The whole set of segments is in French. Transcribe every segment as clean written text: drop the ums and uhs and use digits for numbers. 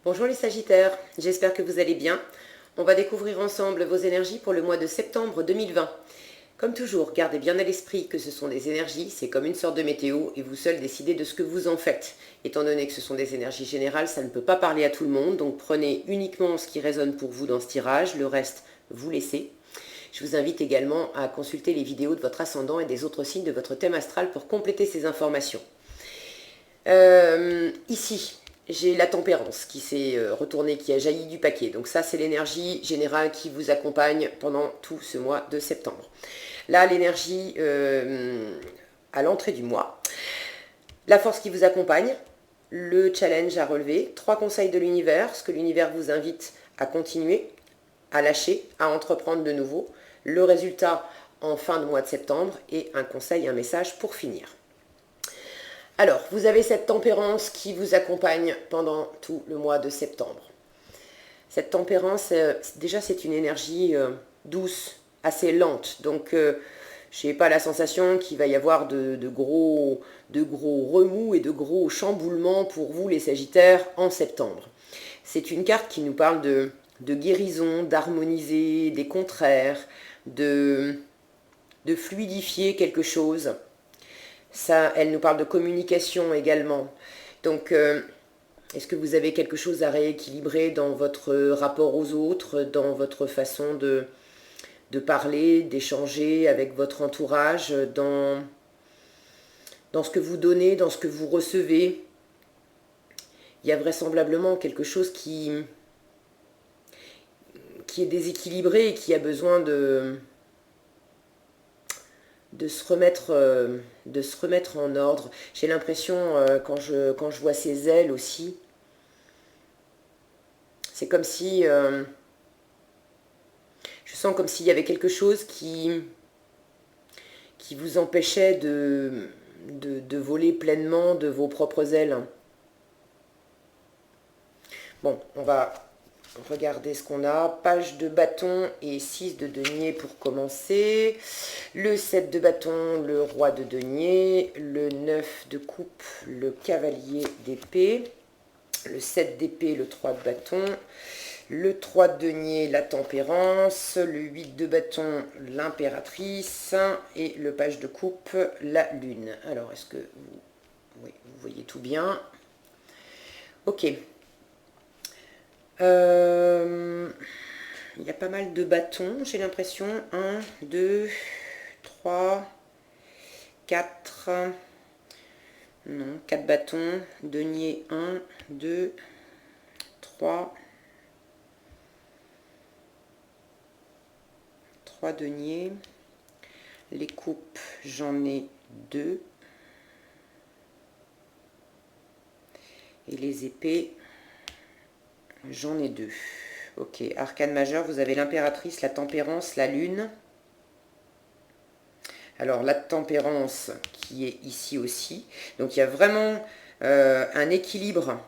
Bonjour les Sagittaires, j'espère que vous allez bien. On va découvrir ensemble vos énergies pour le mois de septembre 2020. Comme toujours, gardez bien à l'esprit que ce sont des énergies, c'est comme une sorte de météo et vous seul décidez de ce que vous en faites. Étant donné que ce sont des énergies générales, ça ne peut pas parler à tout le monde, donc prenez uniquement ce qui résonne pour vous dans ce tirage, le reste, vous laissez. Je vous invite également à consulter les vidéos de votre ascendant et des autres signes de votre thème astral pour compléter ces informations. Ici, j'ai la tempérance qui s'est retournée, qui a jailli du paquet. Donc ça, c'est l'énergie générale qui vous accompagne pendant tout ce mois de septembre. Là, l'énergie à l'entrée du mois. La force qui vous accompagne, le challenge à relever, 3 conseils de l'univers, ce que l'univers vous invite à continuer, à lâcher, à entreprendre de nouveau, le résultat en fin de mois de septembre et un conseil, un message pour finir. Alors, vous avez cette tempérance qui vous accompagne pendant tout le mois de septembre. Cette tempérance, déjà c'est une énergie douce, assez lente, donc je n'ai pas la sensation qu'il va y avoir de gros remous et de gros chamboulements pour vous les Sagittaires en septembre. C'est une carte qui nous parle de guérison, d'harmoniser des contraires, de fluidifier quelque chose. Ça, elle nous parle de communication également. Donc, est-ce que vous avez quelque chose à rééquilibrer dans votre rapport aux autres, dans votre façon de parler, d'échanger avec votre entourage, dans ce que vous donnez, dans ce que vous recevez? Il y a vraisemblablement quelque chose qui est déséquilibré et qui a besoin de se remettre en ordre. J'ai l'impression, quand je vois ses ailes aussi, c'est comme si... je sens comme s'il y avait quelque chose qui vous empêchait de voler pleinement de vos propres ailes. Bon, on va regardez ce qu'on a. Page de bâton et 6 de denier pour commencer. Le 7 de bâton, le roi de denier. Le 9 de coupe, le cavalier d'épée. Le 7 d'épée, le 3 de bâton. Le 3 de denier, la tempérance. Le 8 de bâton, l'impératrice. Et le page de coupe, la lune. Alors, est-ce que oui, vous voyez tout bien? Ok. Il y a pas mal de bâtons, j'ai l'impression. 1, 2, 3, 4. Non, 4 bâtons. Denier 1, 2, 3. 3 deniers. Les coupes, j'en ai 2. Et les épées, j'en ai 2. Ok, arcane majeur, vous avez l'impératrice, la tempérance, la lune. Alors, la tempérance qui est ici aussi. Donc, il y a vraiment un équilibre.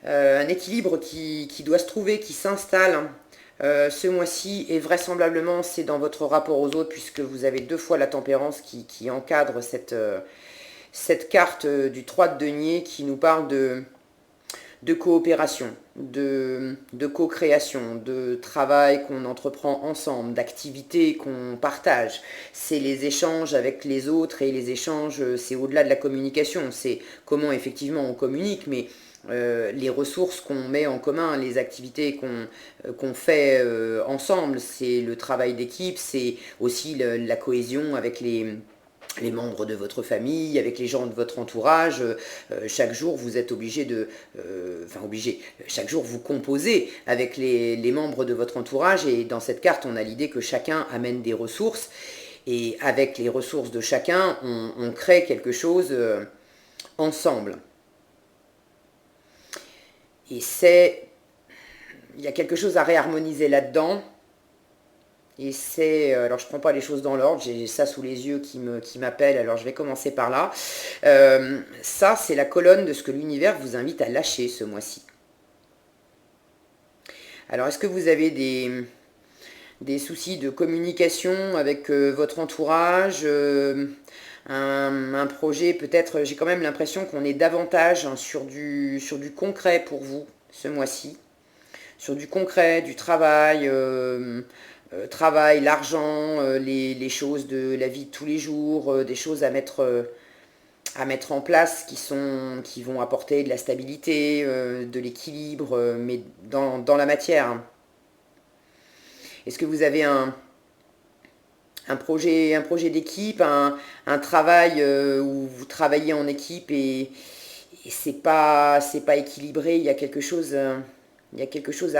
Qui doit se trouver, qui s'installe ce mois-ci. Et vraisemblablement, c'est dans votre rapport aux autres, puisque vous avez 2 fois la tempérance qui encadre cette carte du 3 de denier qui nous parle de coopération, de co-création, de travail qu'on entreprend ensemble, d'activités qu'on partage. C'est les échanges avec les autres et les échanges, c'est au-delà de la communication. C'est comment effectivement on communique, mais les ressources qu'on met en commun, les activités qu'on fait ensemble, c'est le travail d'équipe, c'est aussi la cohésion avec les membres de votre famille, avec les gens de votre entourage. Chaque jour, vous êtes obligé chaque jour, vous composez avec les membres de votre entourage. Et dans cette carte, on a l'idée que chacun amène des ressources. Et avec les ressources de chacun, on crée quelque chose ensemble. Et il y a quelque chose à réharmoniser là-dedans. Et c'est, alors je ne prends pas les choses dans l'ordre, j'ai ça sous les yeux qui m'appelle, alors je vais commencer par là. Ça, c'est la colonne de ce que l'univers vous invite à lâcher ce mois-ci. Alors, est-ce que vous avez des soucis de communication avec votre entourage, un projet, peut-être, j'ai quand même l'impression qu'on est davantage hein, sur du concret pour vous ce mois-ci, sur du concret, du travail, travail, l'argent, les choses de la vie de tous les jours, des choses à mettre en place qui vont apporter de la stabilité, de l'équilibre, mais dans la matière. Hein. Est-ce que vous avez un projet d'équipe, un travail où vous travaillez en équipe et c'est pas équilibré, il y a quelque chose à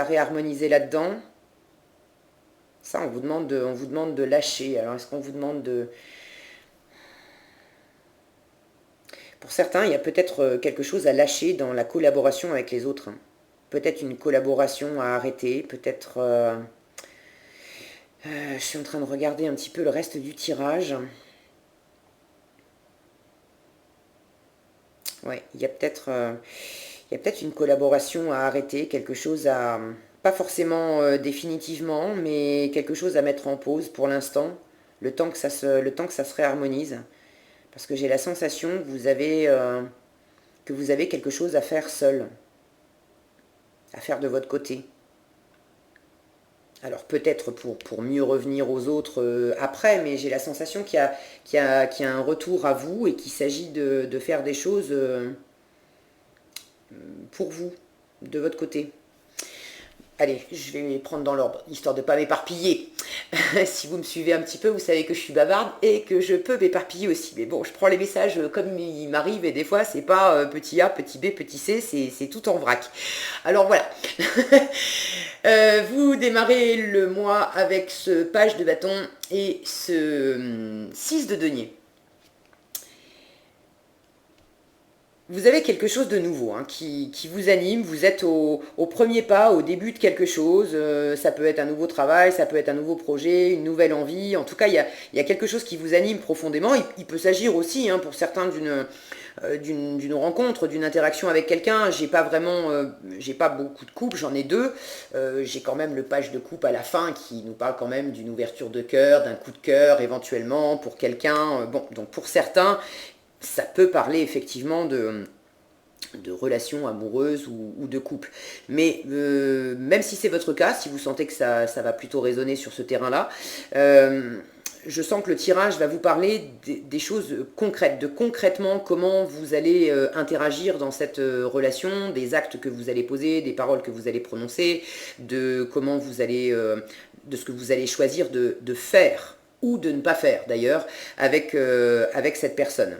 réharmoniser là-dedans. Ça, on vous demande de lâcher. Alors, est-ce qu'on vous demande de... Pour certains, il y a peut-être quelque chose à lâcher dans la collaboration avec les autres. Hein. Peut-être une collaboration à arrêter, peut-être... je suis en train de regarder un petit peu le reste du tirage. Ouais, il y a peut-être une collaboration à arrêter, quelque chose à... Pas forcément définitivement, mais quelque chose à mettre en pause pour l'instant, le temps que ça se réharmonise. Parce que j'ai la sensation que vous avez quelque chose à faire seul, à faire de votre côté. Alors peut-être pour mieux revenir aux autres après, mais j'ai la sensation qu'il y a un retour à vous et qu'il s'agit de faire des choses pour vous, de votre côté. Allez, je vais les prendre dans l'ordre, histoire de ne pas m'éparpiller. Si vous me suivez un petit peu, vous savez que je suis bavarde et que je peux m'éparpiller aussi. Mais bon, je prends les messages comme ils m'arrivent et des fois, c'est pas petit A, petit B, petit C, c'est tout en vrac. Alors voilà. Vous démarrez le mois avec ce page de bâton et ce 6 de denier. Vous avez quelque chose de nouveau hein, qui vous anime, vous êtes au premier pas, au début de quelque chose, ça peut être un nouveau travail, ça peut être un nouveau projet, une nouvelle envie, en tout cas il y a quelque chose qui vous anime profondément, il peut s'agir aussi hein, pour certains d'une rencontre, d'une interaction avec quelqu'un, j'ai pas beaucoup de couples, j'en ai deux, j'ai quand même le page de coupe à la fin qui nous parle quand même d'une ouverture de cœur, d'un coup de cœur éventuellement pour quelqu'un, bon donc pour certains, ça peut parler effectivement de relations amoureuses ou de couple. Mais même si c'est votre cas, si vous sentez que ça va plutôt résonner sur ce terrain-là, je sens que le tirage va vous parler des choses concrètes, de concrètement comment vous allez interagir dans cette relation, des actes que vous allez poser, des paroles que vous allez prononcer, de comment vous allez, de ce que vous allez choisir de faire ou de ne pas faire d'ailleurs avec cette personne.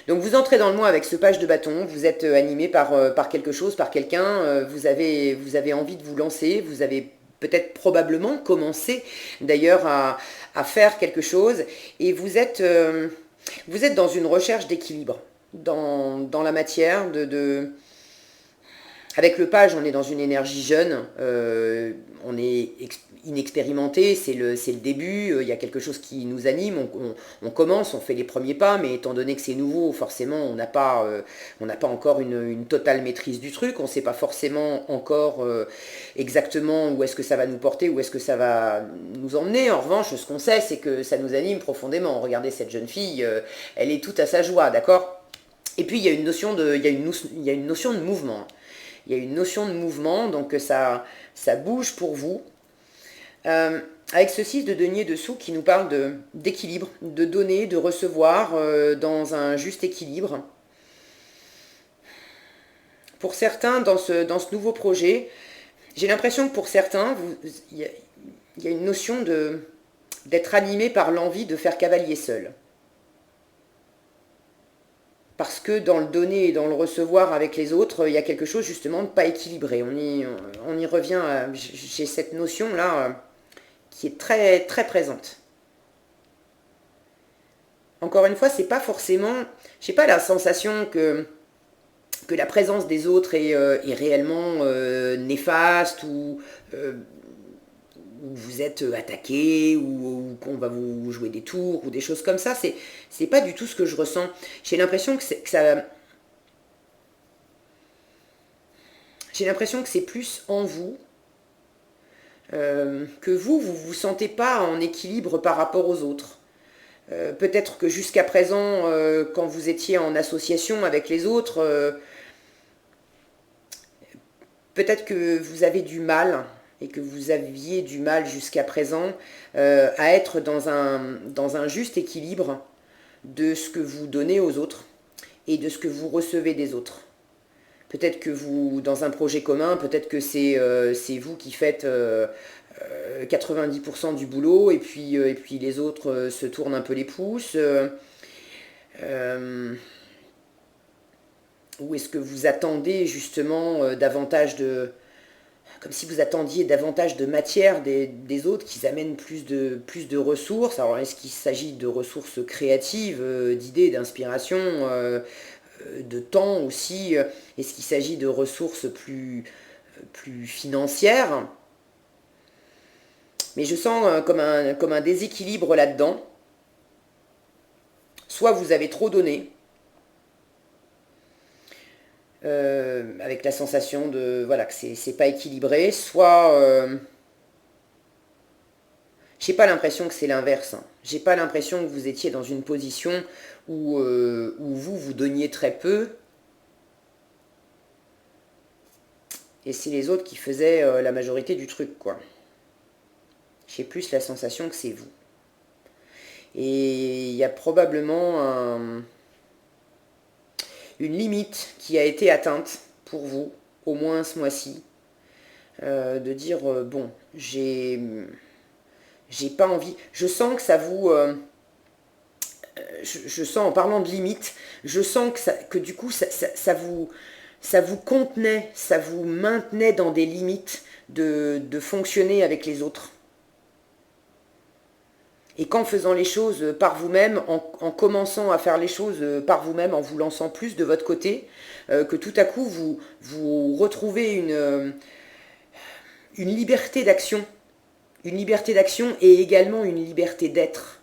Donc vous entrez dans le mois avec ce page de bâton, vous êtes animé par quelque chose, par quelqu'un, vous avez envie de vous lancer, vous avez peut-être probablement commencé d'ailleurs à faire quelque chose et vous êtes dans une recherche d'équilibre dans la matière, avec le page, on est dans une énergie jeune, on est inexpérimenté, c'est le début, il y a quelque chose qui nous anime, on commence, on fait les premiers pas, mais étant donné que c'est nouveau, forcément, on n'a pas encore une totale maîtrise du truc, on ne sait pas forcément encore exactement où est-ce que ça va nous porter, où est-ce que ça va nous emmener. En revanche, ce qu'on sait, c'est que ça nous anime profondément. Regardez cette jeune fille, elle est toute à sa joie, d'accord ? Et puis, il y a une notion il y a une notion de mouvement. Il y a une notion de mouvement, donc ça bouge pour vous. Avec ce 6 de denier dessous qui nous parle d'équilibre, de donner, de recevoir dans un juste équilibre. Pour certains, dans ce nouveau projet, j'ai l'impression que pour certains, il y a une notion d'être animé par l'envie de faire cavalier seul. Parce que dans le donner et dans le recevoir avec les autres, il y a quelque chose justement de pas équilibré. On y revient, j'ai cette notion-là qui est très, très présente. Encore une fois, c'est pas forcément, j'ai pas la sensation que la présence des autres est réellement néfaste ou où vous êtes attaqué ou qu'on va vous jouer des tours ou des choses comme ça. C'est pas du tout ce que je ressens. J'ai l'impression que ça... J'ai l'impression que c'est plus en vous, que vous sentez pas en équilibre par rapport aux autres. Peut-être que jusqu'à présent, quand vous étiez en association avec les autres, peut-être que vous avez du mal et que vous aviez du mal jusqu'à présent à être dans un juste équilibre de ce que vous donnez aux autres et de ce que vous recevez des autres. Peut-être que vous, dans un projet commun, peut-être que c'est vous qui faites 90% du boulot et puis les autres se tournent un peu les pouces. Ou est-ce que vous attendez justement davantage de... Comme si vous attendiez davantage de matière des autres, qu'ils amènent plus de ressources. Alors est-ce qu'il s'agit de ressources créatives, d'idées, d'inspiration, de temps aussi? Est-ce qu'il s'agit de ressources plus financières? Mais je sens comme un déséquilibre là-dedans. Soit vous avez trop donné, avec la sensation de voilà que c'est pas équilibré, soit j'ai pas l'impression que c'est l'inverse. Hein. J'ai pas l'impression que vous étiez dans une position où vous donniez très peu et c'est les autres qui faisaient la majorité du truc, quoi. J'ai plus la sensation que c'est vous. Et il y a probablement une limite qui a été atteinte pour vous, au moins ce mois-ci, de dire bon, j'ai pas envie. Je sens que ça vous... je sens, en parlant de limite, je sens que du coup, ça vous contenait, ça vous maintenait dans des limites de fonctionner avec les autres. Et qu'en faisant les choses par vous-même, en commençant à faire les choses par vous-même, en vous lançant plus de votre côté, que tout à coup, vous retrouvez une liberté d'action. Une liberté d'action et également une liberté d'être.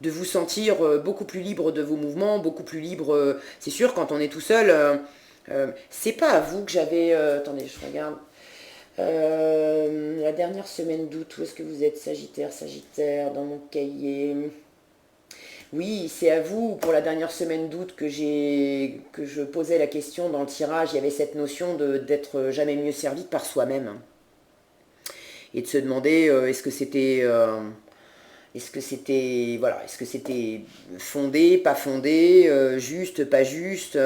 De vous sentir beaucoup plus libre de vos mouvements, beaucoup plus libre. C'est sûr, quand on est tout seul, c'est pas à vous que j'avais... attendez, je regarde. La dernière semaine d'août, où est-ce que vous êtes? Sagittaire, dans mon cahier. Oui, c'est à vous, pour la dernière semaine d'août, que je posais la question dans le tirage. Il y avait cette notion d'être jamais mieux servi que par soi-même. Et de se demander est-ce que c'était voilà, est-ce que c'était fondé, pas fondé, juste, pas juste.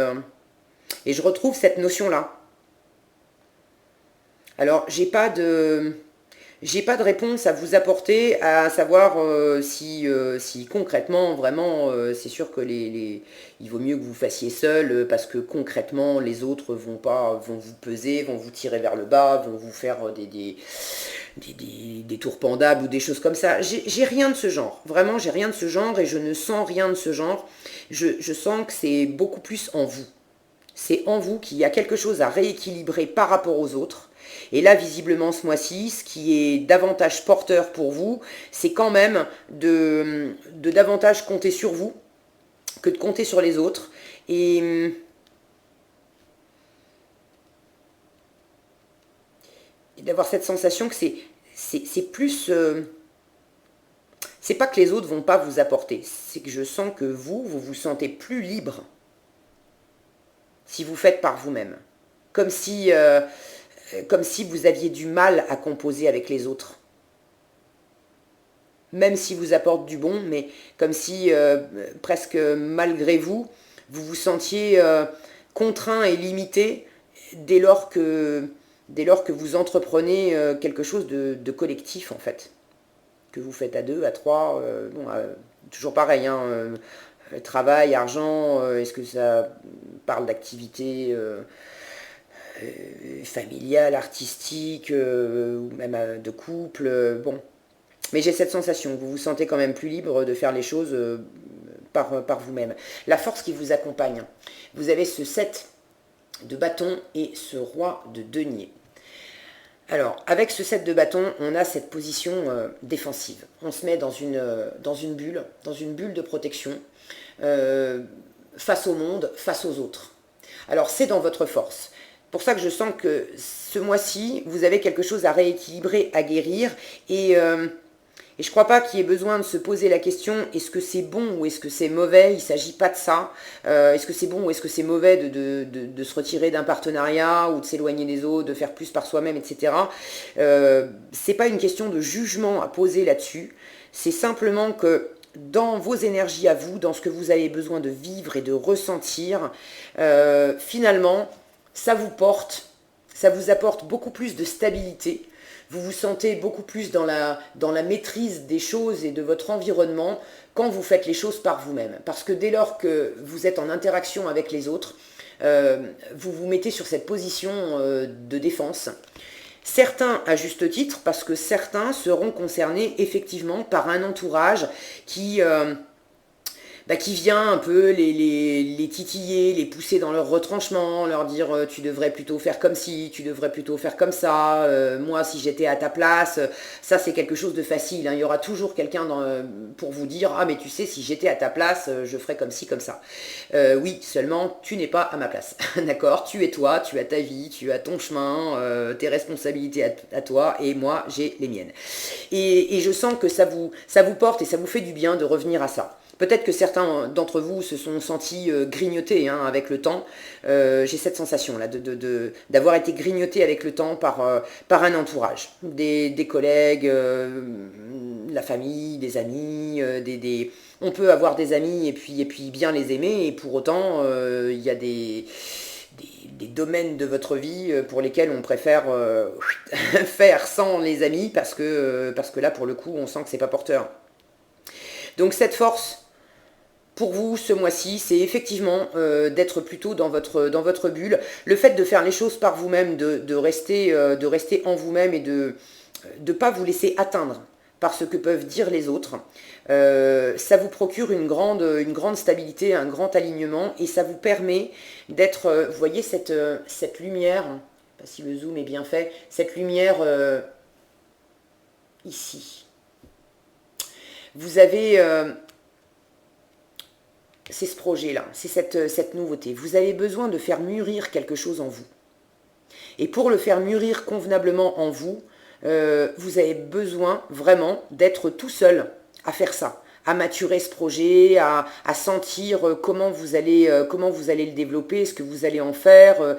Et je retrouve cette notion-là. Alors, j'ai pas de réponse à vous apporter, à savoir si concrètement, vraiment, c'est sûr que il vaut mieux que vous fassiez seul, parce que concrètement, les autres vont vous peser, vont vous tirer vers le bas, vont vous faire des tours pendables ou des choses comme ça. J'ai rien de ce genre. Vraiment, j'ai rien de ce genre et je ne sens rien de ce genre. Je sens que c'est beaucoup plus en vous. C'est en vous qu'il y a quelque chose à rééquilibrer par rapport aux autres. Et là, visiblement, ce mois-ci, ce qui est davantage porteur pour vous, c'est quand même de davantage compter sur vous que de compter sur les autres. Et d'avoir cette sensation que c'est plus... c'est pas que les autres vont pas vous apporter, c'est que je sens que vous sentez plus libre si vous faites par vous-même. Comme si vous aviez du mal à composer avec les autres. Même si vous apportent du bon, mais comme si, presque malgré vous, vous vous sentiez contraint et limité dès lors que vous entreprenez quelque chose de collectif, en fait. Que vous faites à deux, à trois, toujours pareil, hein, travail, argent, est-ce que ça parle d'activité familiale, artistique, ou même de couple, bon. Mais j'ai cette sensation que vous vous sentez quand même plus libre de faire les choses par vous-même. La force qui vous accompagne. Vous avez ce 7 de bâton et ce roi de denier. Alors, avec ce 7 de bâton, on a cette position défensive. On se met dans une bulle de protection, face au monde, face aux autres. Alors, c'est dans votre force. Pour ça que je sens que ce mois-ci, vous avez quelque chose à rééquilibrer, à guérir, et Et je ne crois pas qu'il y ait besoin de se poser la question, est-ce que c'est bon ou est-ce que c'est mauvais? Il ne s'agit pas de ça. Est-ce que c'est bon ou est-ce que c'est mauvais de se retirer d'un partenariat ou de s'éloigner des autres, de faire plus par soi-même, etc. C'est pas une question de jugement à poser là-dessus. C'est simplement que dans vos énergies à vous, dans ce que vous avez besoin de vivre et de ressentir, finalement, ça vous porte, ça vous apporte beaucoup plus de stabilité. Vous vous sentez beaucoup plus dans la maîtrise des choses et de votre environnement quand vous faites les choses par vous-même. Parce que dès lors que vous êtes en interaction avec les autres, vous vous mettez sur cette position de défense. Certains à juste titre, parce que certains seront concernés effectivement par un entourage qui vient un peu les titiller, les pousser dans leur retranchement, leur dire tu devrais plutôt faire comme ci, tu devrais plutôt faire comme ça, moi si j'étais à ta place, ça c'est quelque chose de facile, hein. Il y aura toujours quelqu'un pour vous dire ah mais tu sais si j'étais à ta place, je ferais comme ci, comme ça. Oui, seulement tu n'es pas à ma place, d'accord? Tu es toi, tu as ta vie, tu as ton chemin, tes responsabilités à toi et moi j'ai les miennes. Et je sens que ça vous porte et ça vous fait du bien de revenir à ça. Peut-être que certains d'entre vous se sont sentis grignotés avec le temps. J'ai cette sensation-là d'avoir été grignoté avec le temps par un entourage. Des collègues, la famille, des amis, on peut avoir des amis et puis bien les aimer. Et pour autant, il y a des domaines de votre vie pour lesquels on préfère faire sans les amis parce que là, pour le coup, on sent que c'est pas porteur. Donc cette force, pour vous, ce mois-ci, c'est effectivement d'être plutôt dans votre bulle. Le fait de faire les choses par vous-même, de rester en vous-même et de ne pas vous laisser atteindre par ce que peuvent dire les autres, ça vous procure une grande stabilité, un grand alignement et ça vous permet d'être, vous voyez cette lumière, je ne sais pas si le zoom est bien fait, cette lumière ici. Vous avez... c'est ce projet-là, c'est cette nouveauté. Vous avez besoin de faire mûrir quelque chose en vous. Et pour le faire mûrir convenablement en vous, vous avez besoin vraiment d'être tout seul à faire ça, à maturer ce projet, à sentir comment vous allez le développer, ce que vous allez en faire,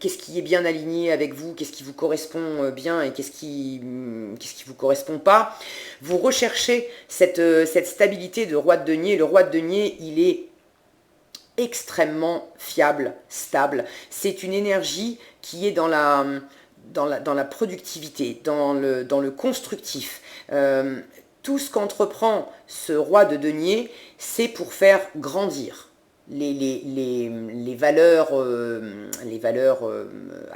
qu'est-ce qui est bien aligné avec vous, qu'est-ce qui vous correspond bien et qu'est-ce qui vous correspond pas. Vous recherchez cette stabilité de roi de denier. Le roi de denier, il est extrêmement fiable, stable. C'est une énergie qui est dans la productivité, dans le constructif. Tout ce qu'entreprend ce roi de denier, c'est pour faire grandir les valeurs,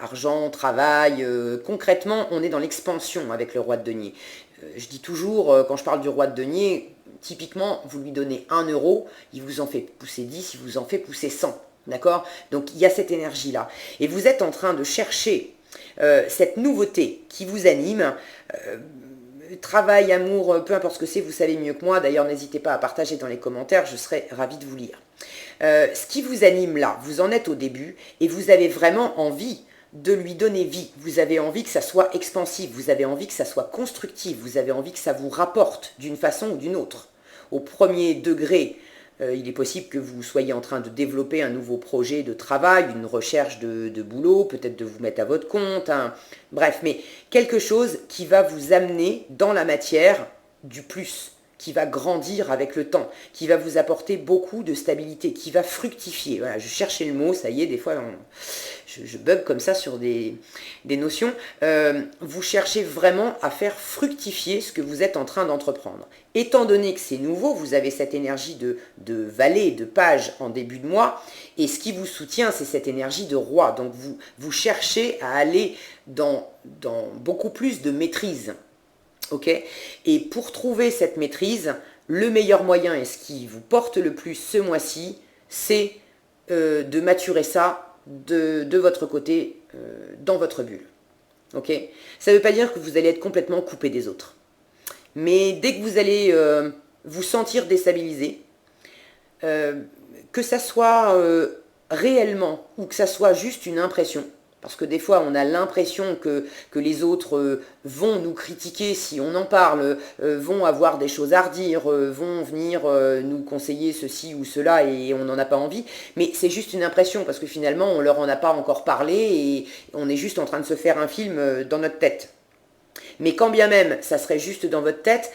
argent, travail. Concrètement, on est dans l'expansion avec le roi de denier. Je dis toujours, quand je parle du roi de denier, typiquement, vous lui donnez 1 euro, il vous en fait pousser 10, il vous en fait pousser 100. D'accord? Donc, il y a cette énergie-là. Et vous êtes en train de chercher cette nouveauté qui vous anime. Travail, amour, peu importe ce que c'est, vous savez mieux que moi. D'ailleurs, n'hésitez pas à partager dans les commentaires, je serai ravie de vous lire. Ce qui vous anime là, vous en êtes au début et vous avez vraiment envie de lui donner vie. Vous avez envie que ça soit expansif, vous avez envie que ça soit constructif, vous avez envie que ça vous rapporte d'une façon ou d'une autre. Au premier degré, il est possible que vous soyez en train de développer un nouveau projet de travail, une recherche de boulot, peut-être de vous mettre à votre compte, bref, mais quelque chose qui va vous amener dans la matière du plus, qui va grandir avec le temps, qui va vous apporter beaucoup de stabilité, qui va fructifier. Voilà, je cherchais le mot, ça y est, des fois je bug comme ça sur des notions. Vous cherchez vraiment à faire fructifier ce que vous êtes en train d'entreprendre. Étant donné que c'est nouveau, vous avez cette énergie de valet, de page en début de mois, et ce qui vous soutient, c'est cette énergie de roi. Donc vous cherchez à aller dans beaucoup plus de maîtrise. Ok? Et pour trouver cette maîtrise, le meilleur moyen et ce qui vous porte le plus ce mois-ci, c'est de maturer ça de votre côté, dans votre bulle. Ok? Ça ne veut pas dire que vous allez être complètement coupé des autres. Mais dès que vous allez vous sentir déstabilisé, que ça soit réellement ou que ça soit juste une impression, Parce que des fois, on a l'impression que les autres vont nous critiquer si on en parle, vont avoir des choses à redire, vont venir nous conseiller ceci ou cela et on n'en a pas envie. Mais c'est juste une impression parce que finalement, on leur en a pas encore parlé et on est juste en train de se faire un film dans notre tête. Mais quand bien même, ça serait juste dans votre tête,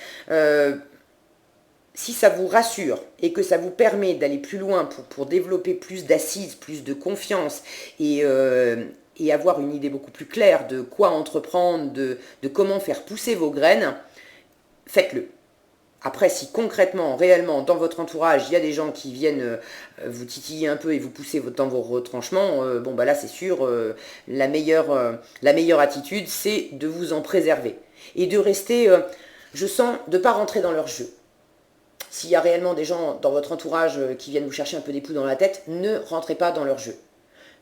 si ça vous rassure et que ça vous permet d'aller plus loin pour développer plus d'assises, plus de confiance et avoir une idée beaucoup plus claire de quoi entreprendre, de comment faire pousser vos graines, faites-le. Après, si concrètement, réellement, dans votre entourage, il y a des gens qui viennent vous titiller un peu et vous pousser dans vos retranchements, bon bah là c'est sûr, la meilleure attitude, c'est de vous en préserver. Et de rester, je sens, de ne pas rentrer dans leur jeu. S'il y a réellement des gens dans votre entourage qui viennent vous chercher un peu des poux dans la tête, ne rentrez pas dans leur jeu.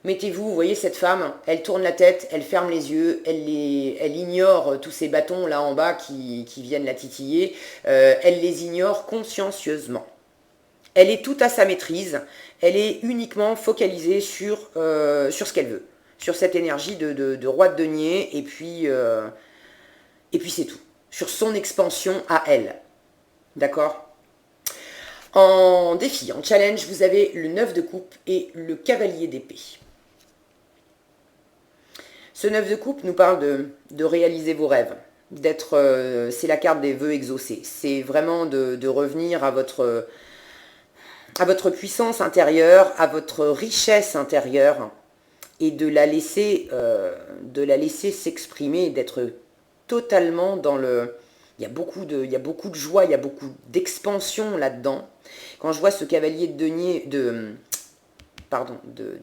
Mettez-vous, vous voyez cette femme, elle tourne la tête, elle ferme les yeux, elle ignore tous ces bâtons là en bas qui viennent la titiller, elle les ignore consciencieusement. Elle est toute à sa maîtrise, elle est uniquement focalisée sur ce qu'elle veut, sur cette énergie de roi de denier, et puis c'est tout, sur son expansion à elle. D'accord ? En défi, en challenge, vous avez le 9 de coupe et le cavalier d'épée. Ce 9 de coupe nous parle de réaliser vos rêves, c'est la carte des vœux exaucés. C'est vraiment de revenir à votre puissance intérieure, à votre richesse intérieure et de la laisser s'exprimer, d'être totalement dans le... Il y a beaucoup de joie, il y a beaucoup d'expansion là-dedans. Quand je vois ce cavalier de denier,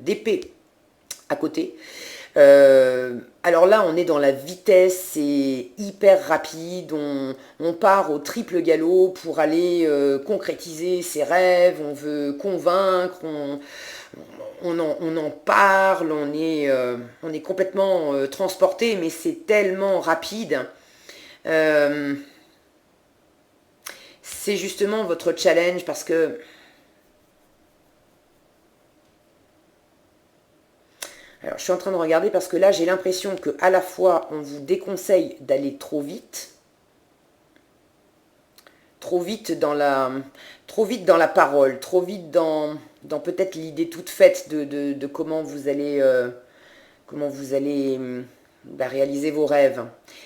d'épée à côté, alors là, on est dans la vitesse, c'est hyper rapide, on part au triple galop pour aller concrétiser ses rêves, on veut convaincre, on en parle, on est complètement transporté, mais c'est tellement rapide. C'est justement votre challenge parce que alors je suis en train de regarder parce que là j'ai l'impression que à la fois on vous déconseille d'aller trop vite dans la parole, trop vite dans peut-être l'idée toute faite de comment vous allez réaliser vos rêves.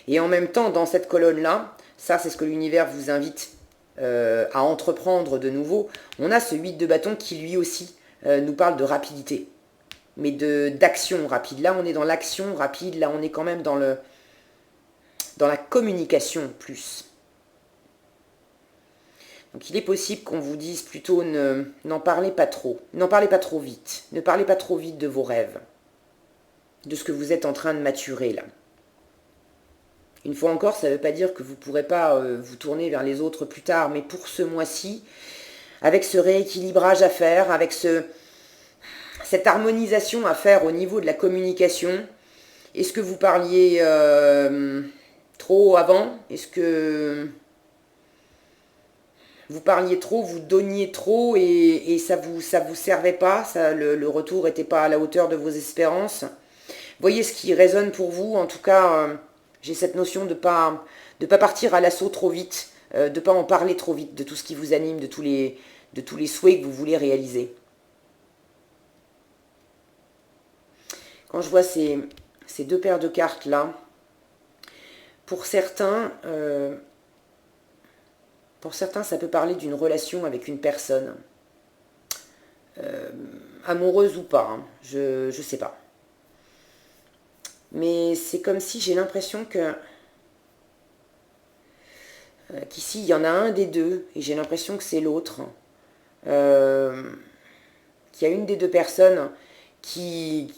Et en même temps, dans cette colonne-là, ça c'est ce que l'univers vous invite à entreprendre de nouveau, on a ce 8 de bâton qui lui aussi nous parle de rapidité, mais d'action rapide. Là on est dans l'action rapide, là on est quand même dans la communication plus. Donc il est possible qu'on vous dise plutôt n'en parlez pas trop vite, ne parlez pas trop vite de vos rêves, de ce que vous êtes en train de maturer là. Une fois encore, ça ne veut pas dire que vous ne pourrez pas vous tourner vers les autres plus tard, mais pour ce mois-ci, avec ce rééquilibrage à faire, avec cette harmonisation à faire au niveau de la communication, est-ce que vous parliez trop avant? Est-ce que vous parliez trop, vous donniez trop et ça vous servait pas, le retour n'était pas à la hauteur de vos espérances? Voyez ce qui résonne pour vous, en tout cas... j'ai cette notion de pas partir à l'assaut trop vite, de ne pas en parler trop vite, de tout ce qui vous anime, de tous les souhaits que vous voulez réaliser. Quand je vois ces deux paires de cartes là, pour certains, ça peut parler d'une relation avec une personne, amoureuse ou pas, hein, je sais pas. Mais c'est comme si j'ai l'impression qu'ici, il y en a un des deux, et j'ai l'impression que c'est l'autre. Qu'il y a une des deux personnes qui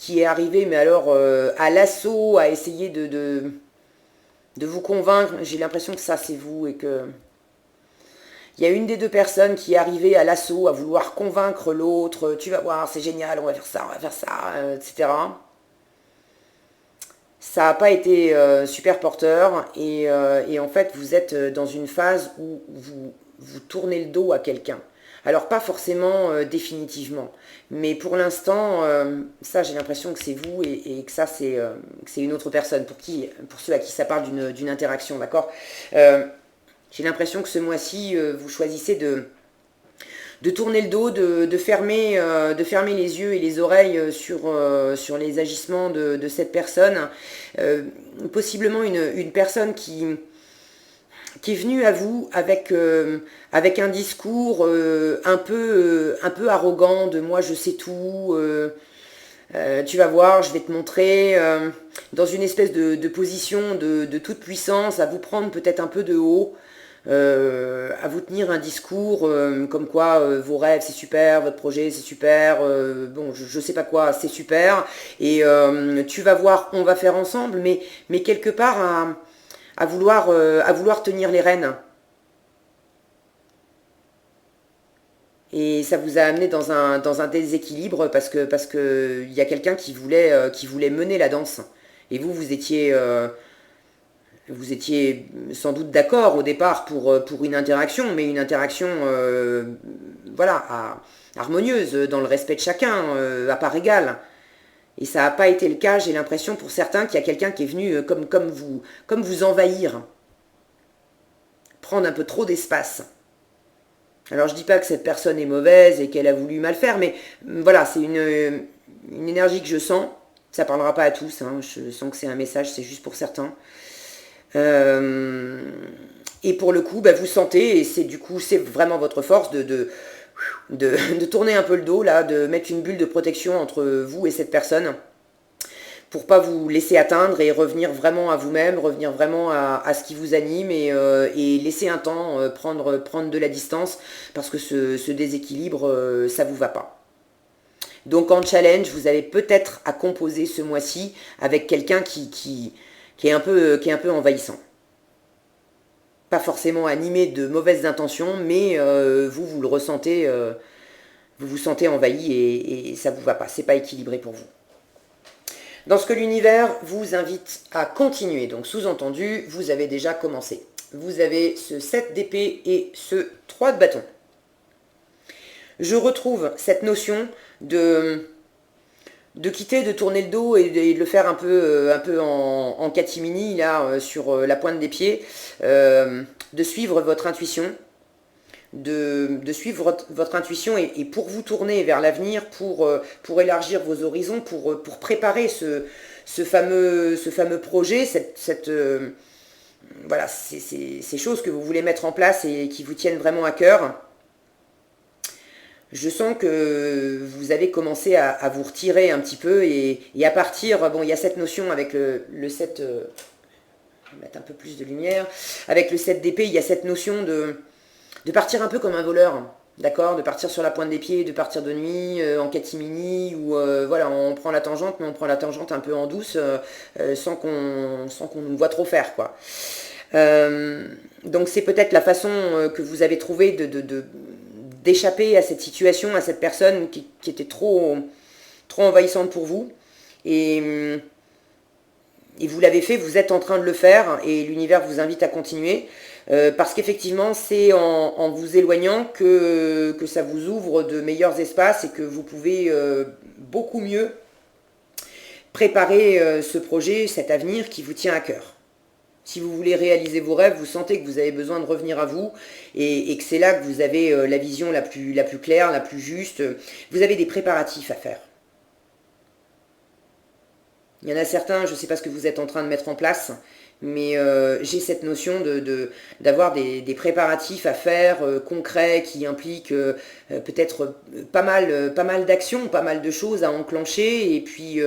est arrivée, mais alors à l'assaut, à essayer de vous convaincre. J'ai l'impression que ça, c'est vous, et que... Il y a une des deux personnes qui est arrivée à l'assaut, à vouloir convaincre l'autre. Tu vas voir, c'est génial, on va faire ça, etc. Ça n'a pas été super porteur et en fait vous êtes dans une phase où vous tournez le dos à quelqu'un. Alors pas forcément définitivement, mais pour l'instant, ça j'ai l'impression que c'est vous et que ça c'est une autre personne pour ceux à qui ça parle d'une interaction, d'accord. J'ai l'impression que ce mois-ci, vous choisissez de tourner le dos, de fermer les yeux et les oreilles sur les agissements de cette personne. Possiblement une personne qui est venue à vous avec un discours un peu arrogant de moi je sais tout, tu vas voir, je vais te montrer, dans une espèce de position de toute puissance, à vous prendre peut-être un peu de haut. À vous tenir un discours comme quoi vos rêves c'est super, votre projet c'est super, bon je sais pas quoi c'est super, et tu vas voir, on va faire ensemble, mais quelque part à vouloir tenir les rênes. Et ça vous a amené dans un déséquilibre parce que il y a quelqu'un qui voulait mener la danse. Et vous étiez sans doute d'accord au départ pour une interaction, mais une interaction voilà, harmonieuse, dans le respect de chacun, à part égale. Et ça n'a pas été le cas, j'ai l'impression pour certains qu'il y a quelqu'un qui est venu comme vous envahir, prendre un peu trop d'espace. Alors je dis pas que cette personne est mauvaise et qu'elle a voulu mal faire, mais voilà, c'est une énergie que je sens. Ça parlera pas à tous, hein, je sens que c'est un message, c'est juste pour certains. Euh, et pour le coup, bah, vous sentez, et c'est vraiment votre force de tourner un peu le dos, là, de mettre une bulle de protection entre vous et cette personne, pour pas vous laisser atteindre et revenir vraiment à vous-même, revenir vraiment à ce qui vous anime, et laisser un temps prendre de la distance, parce que ce déséquilibre, ça vous va pas. Donc en challenge, vous avez peut-être à composer ce mois-ci avec quelqu'un qui est un peu envahissant. Pas forcément animé de mauvaises intentions, mais vous le ressentez, vous vous sentez envahi et ça vous va pas, c'est pas équilibré pour vous. Dans ce que l'univers vous invite à continuer, donc sous-entendu, vous avez déjà commencé. Vous avez ce 7 d'épée et ce 3 de bâton. Je retrouve cette notion de quitter, de tourner le dos et de le faire un peu en catimini, là, sur la pointe des pieds, de suivre votre intuition, de suivre votre intuition et pour vous tourner vers l'avenir, pour élargir vos horizons, pour préparer ce fameux projet, voilà, ces choses que vous voulez mettre en place et qui vous tiennent vraiment à cœur. Je sens que vous avez commencé à vous retirer un petit peu et à partir, bon, il y a cette notion avec le 7, je vais mettre un peu plus de lumière, avec le 7 d'épée, il y a cette notion de partir un peu comme un voleur, d'accord, de partir sur la pointe des pieds, de partir de nuit, en catimini, ou voilà, on prend la tangente, mais on prend la tangente un peu en douce, sans qu'on nous voit trop faire, quoi. Donc c'est peut-être la façon que vous avez trouvé d'échapper à cette situation, à cette personne qui était trop envahissante pour vous. Et vous l'avez fait, vous êtes en train de le faire, et l'univers vous invite à continuer. Parce qu'effectivement, c'est en vous éloignant que ça vous ouvre de meilleurs espaces et que vous pouvez beaucoup mieux préparer ce projet, cet avenir qui vous tient à cœur. Si vous voulez réaliser vos rêves, vous sentez que vous avez besoin de revenir à vous et que c'est là que vous avez la vision la plus claire, la plus juste. Vous avez des préparatifs à faire. Il y en a certains, je ne sais pas ce que vous êtes en train de mettre en place, mais j'ai cette notion d'avoir des préparatifs à faire concrets qui impliquent peut-être pas mal d'actions, pas mal de choses à enclencher, et puis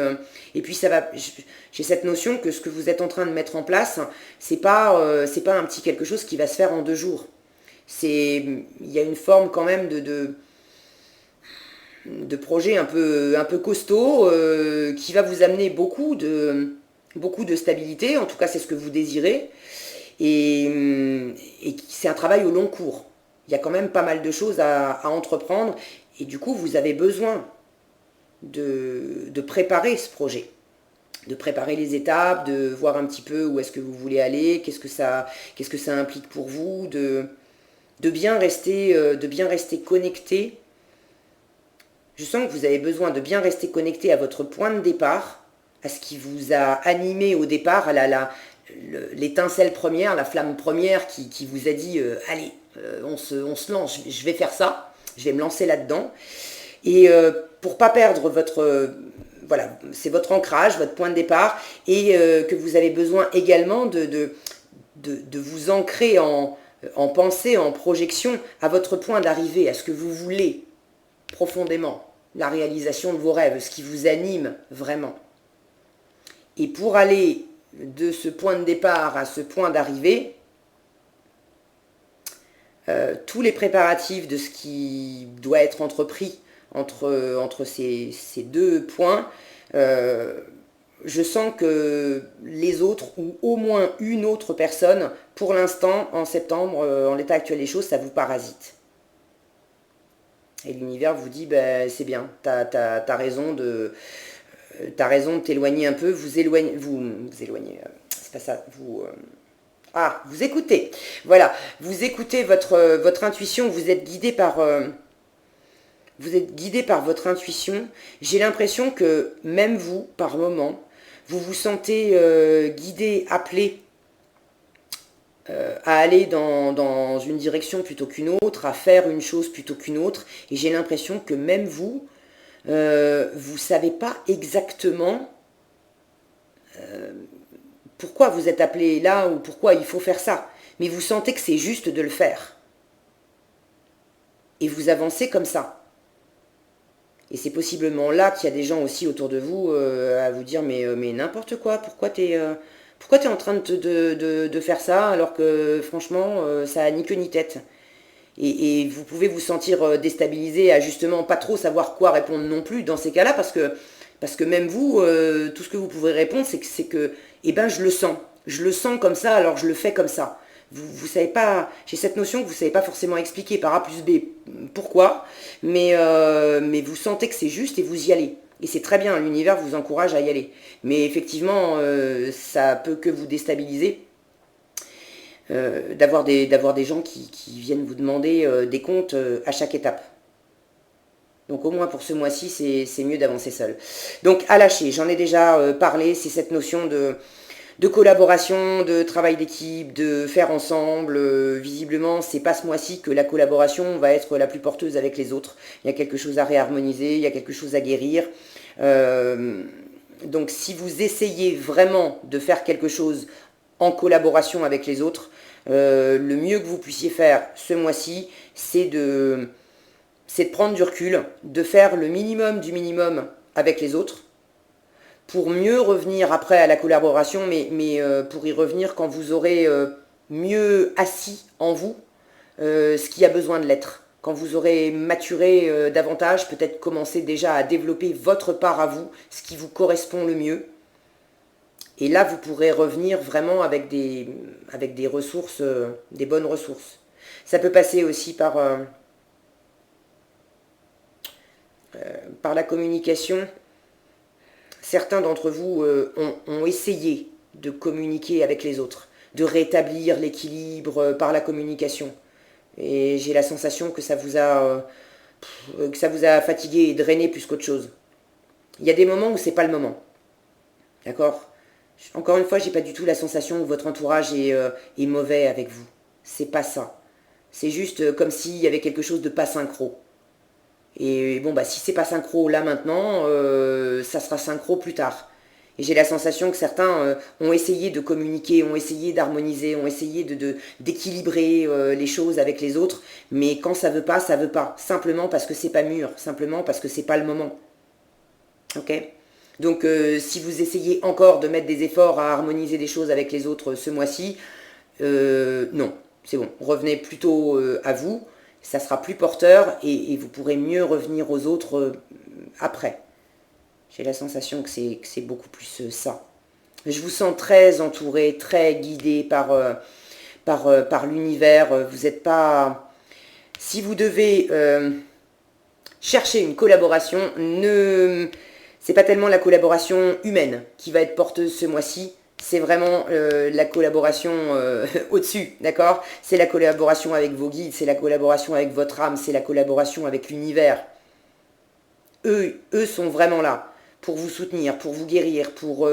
ça va. J'ai cette notion que ce que vous êtes en train de mettre en place, c'est pas un petit quelque chose qui va se faire en 2 jours. Il y a une forme quand même de projet un peu costaud qui va vous amener beaucoup de stabilité, en tout cas c'est ce que vous désirez, et c'est un travail au long cours. Il y a quand même pas mal de choses à entreprendre, et du coup vous avez besoin de préparer ce projet, de préparer les étapes, de voir un petit peu où est-ce que vous voulez aller, qu'est-ce que ça implique pour vous, de bien rester connecté. Je sens que vous avez besoin de bien rester connecté à votre point de départ, à ce qui vous a animé au départ, à l'étincelle première, la flamme première qui vous a dit allez, on se lance, je vais faire ça, je vais me lancer là-dedans. Et pour pas perdre votre... voilà, c'est votre ancrage, votre point de départ, et que vous avez besoin également de vous ancrer en pensée, en projection à votre point d'arrivée, à ce que vous voulez profondément, la réalisation de vos rêves, ce qui vous anime vraiment. Et pour aller de ce point de départ à ce point d'arrivée, tous les préparatifs de ce qui doit être entrepris entre ces deux points, je sens que les autres, ou au moins une autre personne, pour l'instant, en septembre, en l'état actuel des choses, ça vous parasite. Et l'univers vous dit, ben, c'est bien, t'as raison de t'éloigner un peu, vous éloignez, c'est pas ça, vous écoutez, voilà, vous écoutez votre intuition, vous êtes guidé par votre intuition. J'ai l'impression que même vous, par moment, vous vous sentez guidé, appelé à aller dans une direction plutôt qu'une autre, à faire une chose plutôt qu'une autre. Et j'ai l'impression que même vous, vous ne savez pas exactement pourquoi vous êtes appelé là ou pourquoi il faut faire ça. Mais vous sentez que c'est juste de le faire. Et vous avancez comme ça. Et c'est possiblement là qu'il y a des gens aussi autour de vous à vous dire mais n'importe quoi, pourquoi t'es en train de faire ça alors que franchement ça a ni queue ni tête. Et vous pouvez vous sentir déstabilisé à justement pas trop savoir quoi répondre non plus dans ces cas-là parce que même vous, tout ce que vous pouvez répondre c'est que eh ben je le sens comme ça alors je le fais comme ça. Vous savez pas, j'ai cette notion que vous savez pas forcément expliquer par A plus B pourquoi, mais vous sentez que c'est juste et vous y allez. Et c'est très bien, l'univers vous encourage à y aller. Mais effectivement, ça peut que vous déstabiliser d'avoir des gens qui viennent vous demander des comptes à chaque étape. Donc au moins pour ce mois-ci, c'est mieux d'avancer seul. Donc à lâcher, j'en ai déjà parlé, c'est cette notion de collaboration, de travail d'équipe, de faire ensemble. Visiblement, c'est pas ce mois-ci que la collaboration va être la plus porteuse avec les autres. Il y a quelque chose à réharmoniser, il y a quelque chose à guérir. Donc si vous essayez vraiment de faire quelque chose en collaboration avec les autres, le mieux que vous puissiez faire ce mois-ci, c'est de prendre du recul, de faire le minimum du minimum avec les autres, pour mieux revenir après à la collaboration, mais pour y revenir quand vous aurez mieux assis en vous ce qui a besoin de l'être. Quand vous aurez maturé davantage, peut-être commencer déjà à développer votre part à vous, ce qui vous correspond le mieux. Et là, vous pourrez revenir vraiment avec des ressources, des bonnes ressources. Ça peut passer aussi par la communication. Certains d'entre vous ont essayé de communiquer avec les autres, de rétablir l'équilibre par la communication. Et j'ai la sensation que ça vous a fatigué et drainé plus qu'autre chose. Il y a des moments où c'est pas le moment. D'accord ? Encore une fois, j'ai pas du tout la sensation que votre entourage est mauvais avec vous. C'est pas ça. C'est juste comme s'il y avait quelque chose de pas synchro. Et bon, bah si c'est pas synchro là maintenant, ça sera synchro plus tard. Et j'ai la sensation que certains ont essayé de communiquer, ont essayé d'harmoniser, ont essayé d'équilibrer les choses avec les autres, mais quand ça veut pas, ça veut pas. Simplement parce que c'est pas mûr, simplement parce que c'est pas le moment. Ok ? Donc si vous essayez encore de mettre des efforts à harmoniser des choses avec les autres ce mois-ci, non, c'est bon. Revenez plutôt à vous. Ça sera plus porteur et vous pourrez mieux revenir aux autres après. J'ai la sensation que c'est beaucoup plus ça. Je vous sens très entouré, très guidé par l'univers. Vous n'êtes pas... Si vous devez chercher une collaboration, c'est pas tellement la collaboration humaine qui va être porteuse ce mois-ci, c'est vraiment la collaboration au-dessus, d'accord? C'est la collaboration avec vos guides, c'est la collaboration avec votre âme, c'est la collaboration avec l'univers. Eux sont vraiment là pour vous soutenir, pour vous guérir, pour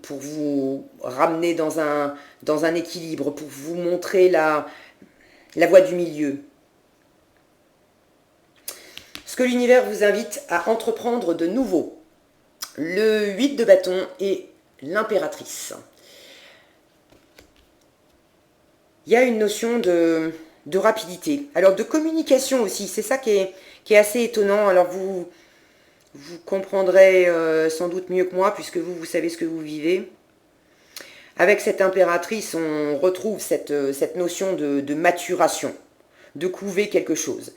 vous ramener dans un équilibre, pour vous montrer la voie du milieu. Ce que l'univers vous invite à entreprendre de nouveau. Le 8 de bâton et l'impératrice. Il y a une notion de rapidité. Alors de communication aussi, c'est ça qui est assez étonnant. Alors vous comprendrez sans doute mieux que moi, puisque vous savez ce que vous vivez. Avec cette impératrice, on retrouve cette notion de maturation, de couver quelque chose.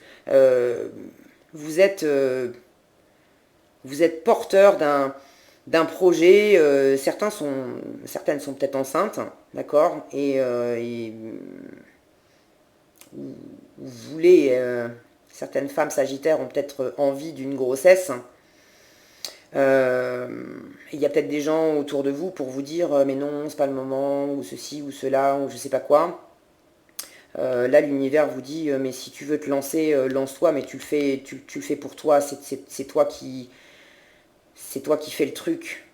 Vous êtes porteur d'un projet, certaines sont peut-être enceintes, d'accord, et vous voulez, certaines femmes sagittaires ont peut-être envie d'une grossesse. Il y a peut-être des gens autour de vous pour vous dire mais non, c'est pas le moment, ou ceci, ou cela, ou je sais pas quoi. Là, l'univers vous dit mais si tu veux te lancer, lance-toi, mais tu le fais pour toi, c'est toi qui fais le truc.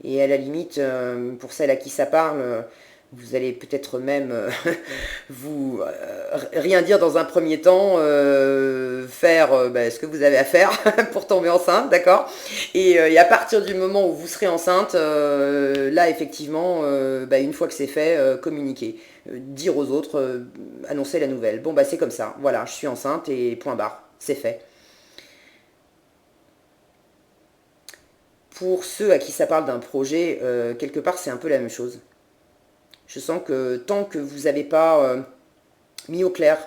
Et à la limite, pour celle à qui ça parle, vous allez peut-être même vous rien dire dans un premier temps, faire ce que vous avez à faire pour tomber enceinte, d'accord, et à partir du moment où vous serez enceinte, là effectivement, une fois que c'est fait, communiquer, dire aux autres, annoncer la nouvelle. Bon c'est comme ça, voilà, je suis enceinte et point barre, c'est fait. Pour ceux à qui ça parle d'un projet, quelque part c'est un peu la même chose. Je sens que tant que vous n'avez pas mis au clair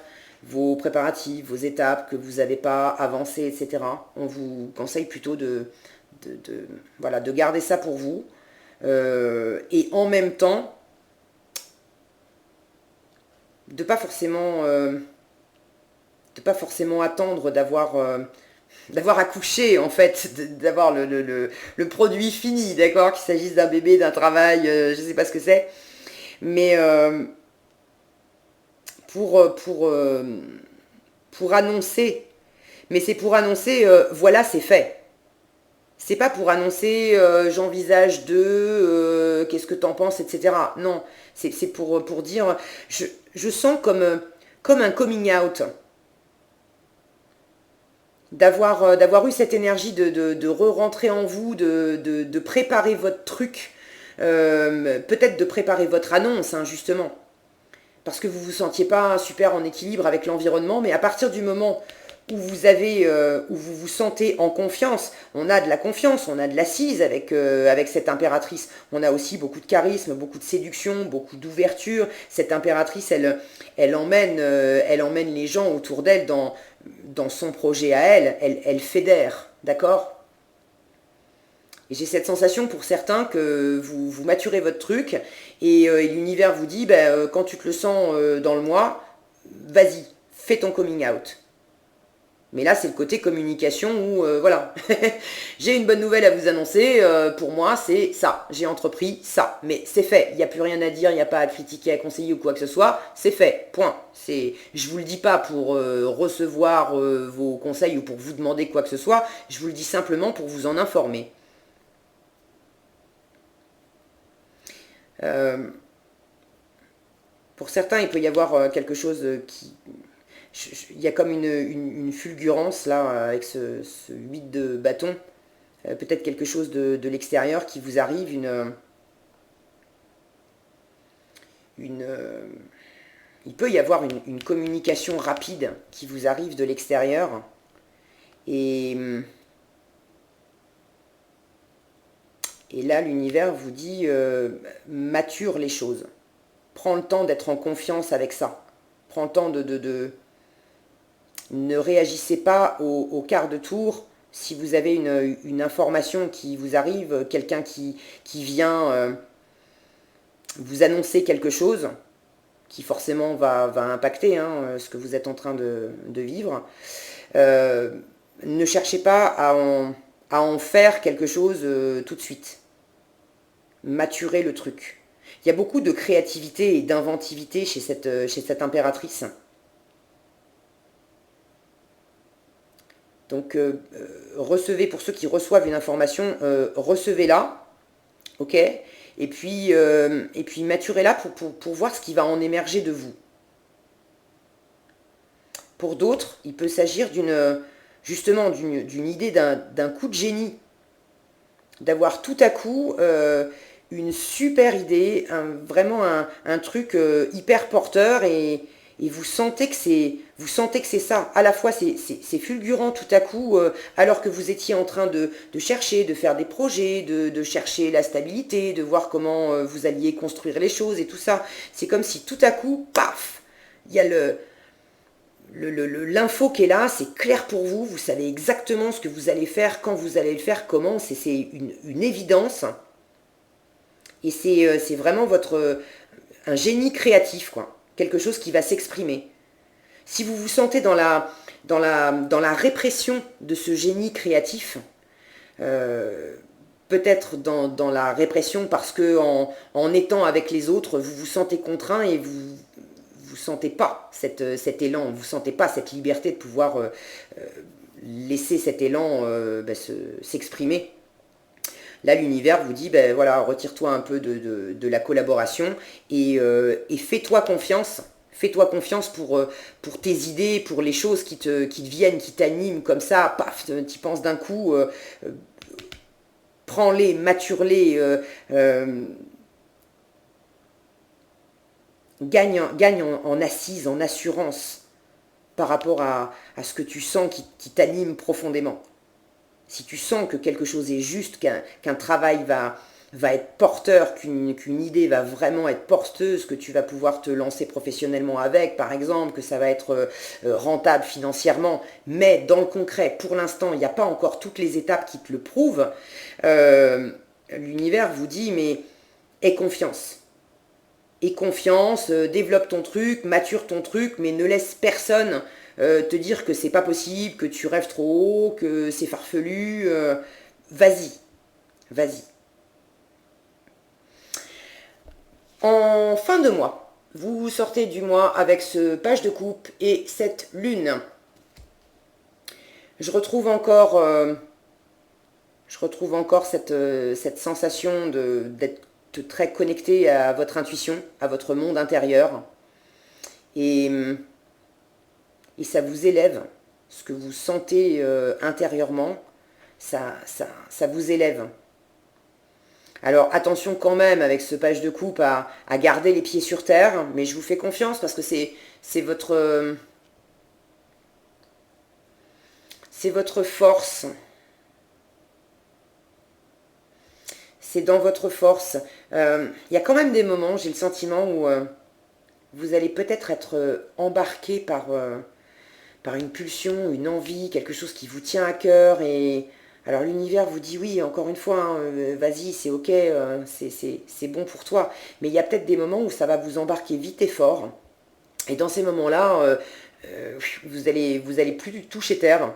vos préparatifs, vos étapes, que vous n'avez pas avancé, etc., on vous conseille plutôt de garder ça pour vous. Et en même temps, de pas forcément attendre d'avoir accouché, en fait, d'avoir le produit fini, d'accord, qu'il s'agisse d'un bébé, d'un travail, je ne sais pas ce que c'est, mais pour annoncer, mais c'est pour annoncer, voilà, c'est fait. C'est pas pour annoncer, j'envisage de, qu'est-ce que t'en penses, etc. Non, c'est pour dire, je sens comme un coming out. D'avoir eu cette énergie de re-rentrer en vous, de préparer votre truc, peut-être de préparer votre annonce, hein, justement, parce que vous vous sentiez pas super en équilibre avec l'environnement, mais à partir du moment où où vous vous sentez en confiance, on a de la confiance, on a de l'assise avec cette impératrice, on a aussi beaucoup de charisme, beaucoup de séduction, beaucoup d'ouverture. Cette impératrice, elle emmène les gens autour d'elle dans son projet à elle fédère, d'accord? Et j'ai cette sensation pour certains que vous maturez votre truc et l'univers vous dit, quand tu te le sens dans le mois, vas-y, fais ton coming out. Mais là, c'est le côté communication où, voilà, j'ai une bonne nouvelle à vous annoncer, pour moi, c'est ça, j'ai entrepris ça, mais c'est fait, il n'y a plus rien à dire, il n'y a pas à critiquer, à conseiller ou quoi que ce soit, c'est fait, point. Je vous le dis pas pour recevoir vos conseils ou pour vous demander quoi que ce soit, je vous le dis simplement pour vous en informer. Pour certains, il peut y avoir quelque chose il y a comme une fulgurance là avec ce 8 de bâton, peut-être quelque chose de l'extérieur qui vous arrive, il peut y avoir une communication rapide qui vous arrive de l'extérieur et là l'univers vous dit mature les choses, prends le temps d'être en confiance avec ça, prends le temps ne réagissez pas au quart de tour. Si vous avez une information qui vous arrive, quelqu'un qui vient vous annoncer quelque chose, qui forcément va impacter ce que vous êtes en train de vivre, ne cherchez pas à en faire quelque chose tout de suite. Maturez le truc. Il y a beaucoup de créativité et d'inventivité chez cette impératrice. Donc, recevez, pour ceux qui reçoivent une information, recevez-la, ok, et puis maturez-la pour voir ce qui va en émerger de vous. Pour d'autres, il peut s'agir justement d'une idée, d'un coup de génie, d'avoir tout à coup une super idée, vraiment un truc hyper porteur et vous sentez que c'est ça. À la fois c'est fulgurant tout à coup, alors que vous étiez en train de chercher, de faire des projets, de chercher la stabilité, de voir comment vous alliez construire les choses et tout ça. C'est comme si tout à coup, paf, il y a l'info qui est là, c'est clair pour vous, vous savez exactement ce que vous allez faire, quand vous allez le faire, comment, c'est une évidence. Et c'est vraiment un génie créatif, quoi. Quelque chose qui va s'exprimer. Si vous vous sentez dans la répression de ce génie créatif, peut-être dans la répression parce que en étant avec les autres, vous vous sentez contraint et vous sentez pas cet élan, vous sentez pas cette liberté de pouvoir laisser cet élan s'exprimer. Là, l'univers vous dit, ben voilà, retire-toi un peu de la collaboration et fais-toi confiance. Fais-toi confiance pour tes idées, pour les choses qui te viennent, qui t'animent comme ça, paf, tu y penses d'un coup, prends-les, mature-les, gagne en assise, en assurance par rapport à ce que tu sens qui t'anime profondément. Si tu sens que quelque chose est juste, qu'un travail va être porteur, qu'une idée va vraiment être porteuse, que tu vas pouvoir te lancer professionnellement avec, par exemple, que ça va être rentable financièrement, mais dans le concret, pour l'instant, il n'y a pas encore toutes les étapes qui te le prouvent, l'univers vous dit, mais aie confiance. Aie confiance, développe ton truc, mature ton truc, mais ne laisse personne te dire que c'est pas possible, que tu rêves trop haut, que c'est farfelu. Vas-y, vas-y. En fin de mois, vous sortez du mois avec ce page de coupe et cette lune. Je retrouve encore cette sensation d'être très connecté à votre intuition, à votre monde intérieur. Et ça vous élève. Ce que vous sentez intérieurement, ça vous élève. Alors attention quand même avec ce page de coupe à garder les pieds sur terre, mais je vous fais confiance parce que c'est votre force. C'est dans votre force. Il y a quand même des moments, j'ai le sentiment, où vous allez peut-être être embarqué par une pulsion, une envie, quelque chose qui vous tient à cœur. Et alors l'univers vous dit oui, encore une fois, hein, vas-y, c'est ok, c'est bon pour toi. Mais il y a peut-être des moments où ça va vous embarquer vite et fort. Et dans ces moments-là, vous allez plus toucher terre.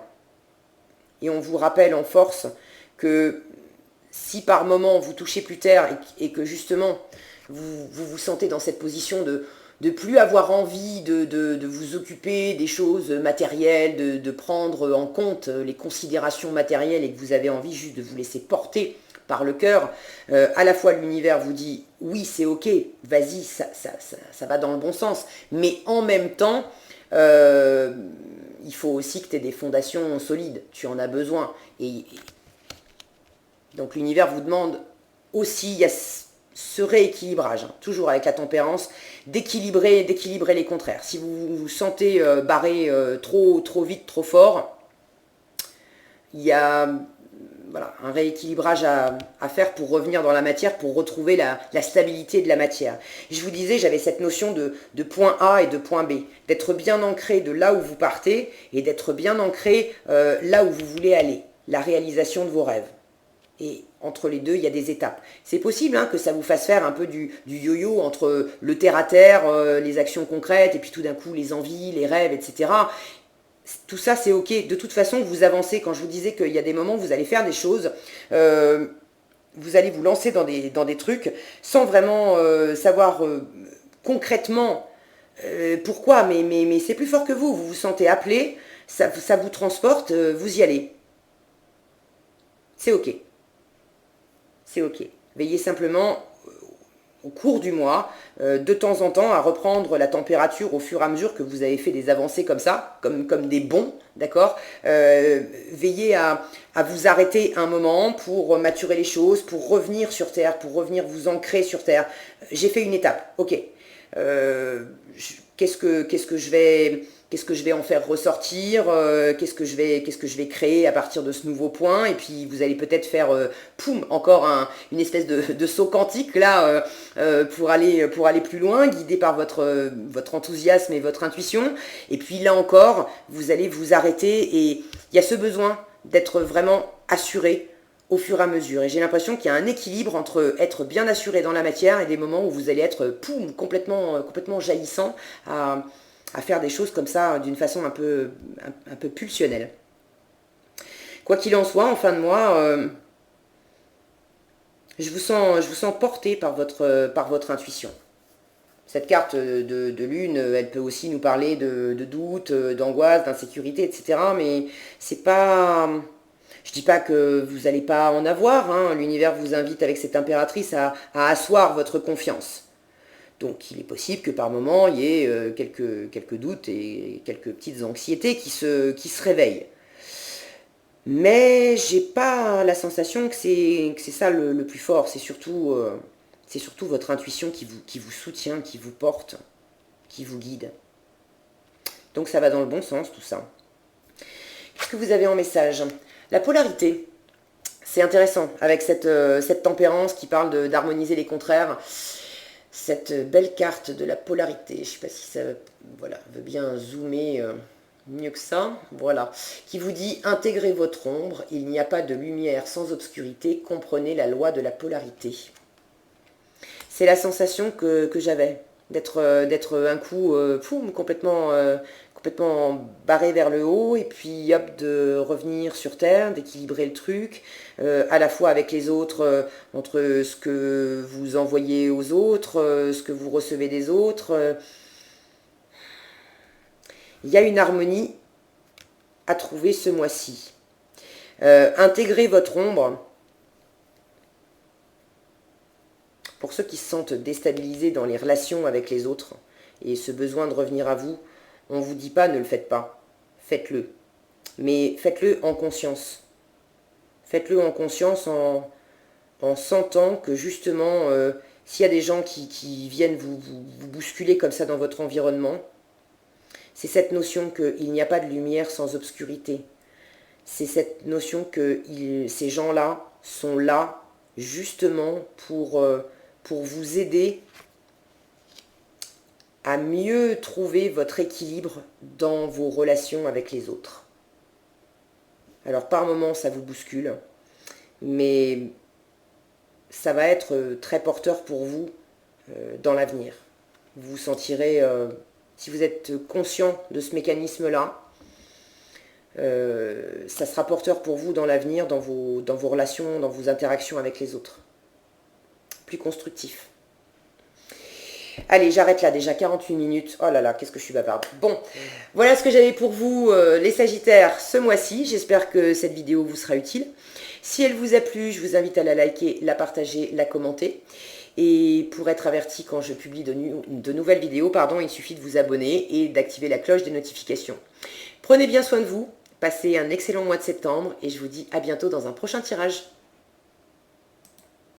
Et on vous rappelle en force que si par moment vous touchez plus terre et que justement vous sentez dans cette position de plus avoir envie de vous occuper des choses matérielles, de prendre en compte les considérations matérielles et que vous avez envie juste de vous laisser porter par le cœur, à la fois l'univers vous dit oui c'est ok, vas-y, ça va dans le bon sens, mais en même temps, il faut aussi que tu aies des fondations solides, tu en as besoin. Et donc l'univers vous demande aussi, il y a ce rééquilibrage, hein, toujours avec la tempérance, d'équilibrer les contraires. Si vous vous sentez barré trop vite, trop fort, il y a un rééquilibrage à faire pour revenir dans la matière, pour retrouver la stabilité de la matière. Je vous disais, j'avais cette notion de point A et de point B, d'être bien ancré de là où vous partez et d'être bien ancré là où vous voulez aller, la réalisation de vos rêves. Et entre les deux, il y a des étapes. C'est possible que ça vous fasse faire un peu du yo-yo entre le terre-à-terre, les actions concrètes, et puis tout d'un coup les envies, les rêves, etc. Tout ça, c'est ok. De toute façon, vous avancez. Quand je vous disais qu'il y a des moments où vous allez faire des choses, vous allez vous lancer dans des trucs sans vraiment savoir concrètement pourquoi, mais c'est plus fort que vous. Vous vous sentez appelé, ça vous transporte, vous y allez. C'est ok. C'est ok. Veillez simplement au cours du mois, de temps en temps, à reprendre la température au fur et à mesure que vous avez fait des avancées comme ça, comme des bonds, d'accord. Veillez à vous arrêter un moment pour maturer les choses, pour revenir sur Terre, pour revenir vous ancrer sur Terre. J'ai fait une étape, ok. Qu'est-ce que je vais en faire ressortir, qu'est-ce que je vais créer à partir de ce nouveau point, et puis vous allez peut-être faire poum, encore une espèce de saut quantique là pour aller plus loin, guidé par votre enthousiasme et votre intuition. Et puis là encore, vous allez vous arrêter, et il y a ce besoin d'être vraiment assuré au fur et à mesure. Et j'ai l'impression qu'il y a un équilibre entre être bien assuré dans la matière et des moments où vous allez être poum, complètement jaillissant à faire des choses comme ça d'une façon un peu pulsionnelle. Quoi qu'il en soit, en fin de mois, je vous sens porté par votre intuition. Cette carte de lune, elle peut aussi nous parler de doute, d'angoisse, d'insécurité, etc. Mais c'est pas... Je dis pas que vous n'allez pas en avoir, hein. L'univers vous invite avec cette impératrice à asseoir votre confiance. Donc il est possible que par moment, il y ait quelques doutes et quelques petites anxiétés qui se réveillent. Mais j'ai pas la sensation que c'est ça le plus fort. C'est surtout votre intuition qui vous soutient, qui vous porte, qui vous guide. Donc ça va dans le bon sens tout ça. Qu'est-ce que vous avez en message ? La polarité, c'est intéressant, avec cette tempérance qui parle d'harmoniser les contraires. Cette belle carte de la polarité, je ne sais pas si ça veut bien zoomer mieux que ça, voilà, qui vous dit « Intégrez votre ombre, il n'y a pas de lumière sans obscurité, comprenez la loi de la polarité ». C'est la sensation que j'avais, d'être un coup complètement barré vers le haut, et puis hop, de revenir sur Terre, d'équilibrer le truc, à la fois avec les autres, entre ce que vous envoyez aux autres, ce que vous recevez des autres. Il y a une harmonie à trouver ce mois-ci. Intégrez votre ombre. Pour ceux qui se sentent déstabilisés dans les relations avec les autres, et ce besoin de revenir à vous, on ne vous dit pas ne le faites pas, faites-le. Mais faites-le en conscience. Faites-le en conscience en sentant que justement, s'il y a des gens qui viennent vous bousculer comme ça dans votre environnement, c'est cette notion qu'il n'y a pas de lumière sans obscurité. C'est cette notion que ces gens-là sont là justement pour vous aider à mieux trouver votre équilibre dans vos relations avec les autres. Alors par moments ça vous bouscule, mais ça va être très porteur pour vous dans l'avenir. Vous vous sentirez, si vous êtes conscient de ce mécanisme-là, ça sera porteur pour vous dans l'avenir, dans vos relations, dans vos interactions avec les autres. Plus constructif. Allez, j'arrête là, déjà 48 minutes. Oh là là, qu'est-ce que je suis bavarde. Bon, voilà ce que j'avais pour vous, les Sagittaires, ce mois-ci. J'espère que cette vidéo vous sera utile. Si elle vous a plu, je vous invite à la liker, la partager, la commenter. Et pour être averti quand je publie de nouvelles vidéos, il suffit de vous abonner et d'activer la cloche des notifications. Prenez bien soin de vous, passez un excellent mois de septembre et je vous dis à bientôt dans un prochain tirage.